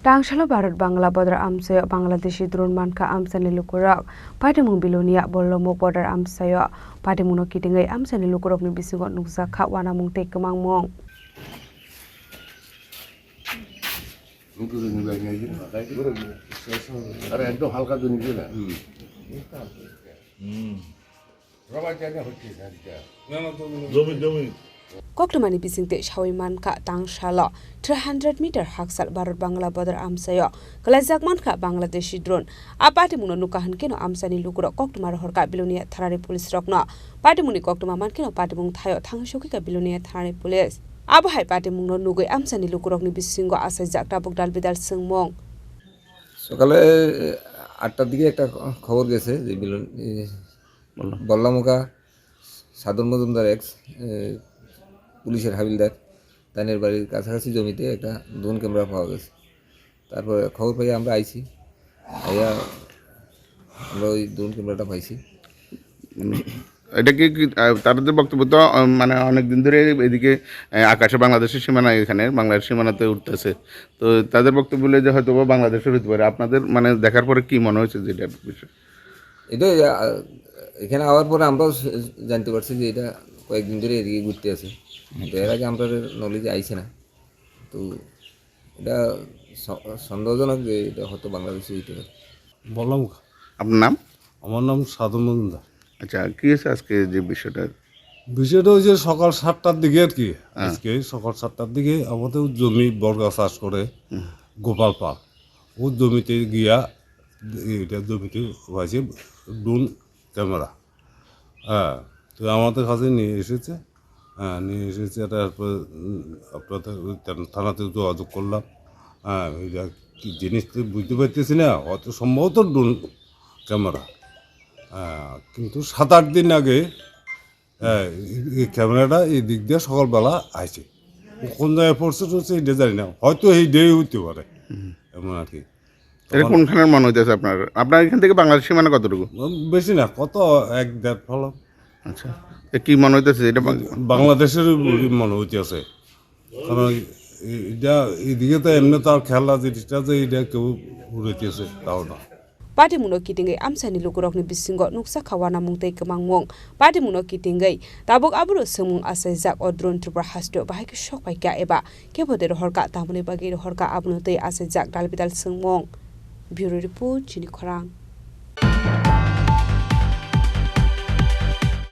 Tangsalo Bharat Bangla border Amchaio Bangladeshi drone Mankha Amchaini Lukurok Patimung Bilonia Bolomok border Amchaio Patimuno Kitingai Amchaini Lukurok ni bisingot nuksa kha wana mung te kemang mong Koklamani bisingte shawi Mankha Tangsalo 300 meter haksal Bharat Bangla border Amchaio kalajak Mankha Bangladeshi drone apati muno nukahan keno Amchaini Lukurok koktumar horka Bilonia tharani police rokno patimuni koktuma mankeno patimung thayo thangsoki ka Bilonia tharani police abahai patimung no nugoi Amchaini Lukurok ni bisingo asajak tabuk dal bidal sengmong সকালে ৮টার দিকে একটা খবর গেছে যে বল্লামুখা সাধন Majumdar x পুলিশের হাবিলদার তাদের বাড়ির কাছাকাছি জমিতে একটা ড্রোন ক্যামেরা পাওয়া গেছে। তারপরে খবর পেয়ে আমরা আইছি, আইয়া আমরা ওই ড্রোন ক্যামেরাটা পাইছি। এটা কি তাদের বক্তব্য তো মানে অনেকদিন ধরে এদিকে আকাশে বাংলাদেশের সীমানা এখানে বাংলাদেশের সীমানাতে উঠতেছে, তো তাদের বক্তব্য বলে যে হয়তো বাংলাদেশের হতে পারে। আপনাদের মানে দেখার পরে কি মনে হয়েছে যে এটার বিষয়? এটা এখানে আওয়ার পরে আমরাও জানতে পারছি যে এটা কয়েকদিন ধরে এদিকে ঘুরতে আছে, তো এর আগে আমরা নলেজে আইছে না, তো এটা সন্দেহজনক যে এটা হয়তো বাংলাদেশে হইতে পারে। বললাম। আপনার নাম? আমার নাম সাধন মজুমদার। আচ্ছা, কি হয়েছে আজকে যে বিষয়টা? বিষয়টা হচ্ছে সকাল 7টার দিকে আর কি, আজকে সকাল 7টার দিকে আমাদের জমি বর্গা চাষ করে গোপাল পাল, ও জমিতে গিয়া এটা জমিতে হয়েছে ড্রোন ক্যামেরা। হ্যাঁ, তো আমাদের কাছে নিয়ে এসেছে, নিয়ে এসেছে। তারপর আপনাদের থানাতে যোগাযোগ করলাম। হ্যাঁ, এটা কি জিনিস তো বুঝতে পারতেছি না, অত সম্ভবত ড্রোন ক্যামেরা। কিন্তু 7-8 দিন আগে এই ক্যামেরাটা এই দিক দিয়ে সকালবেলা আসে, কোন জায়গায় পড়ছে টড়ছে এটা জানি না, হয়তো এই ডে হইতে পারে এমন আর কি। কোনখানের মনে হইতেছে আপনার? আপনার এখান থেকে বাংলাদেশ সীমানা কতটুকু? বেশি না, কত 1-1.5 ফলম। আচ্ছা, কি মনে হইতেছে এটা? বাংলাদেশের মনে হইতেছে, কারণ এটা এদিকে তো এমনি তো আর খেলা জিনিসটা যে এটা কেউ উড়াইতেছে তাও না। Patimuno kitingai Amchaini Lukurok ni bisingo nuksa khawana mung te kemang mong Patimuno kitingai tabuk aburo semung asajak o drone Tripura hasto bahai ke shok pai ka eba keboder horka tamune bagi horka abno te asajak dalbidal sengmong Bureau Report Chini Khorang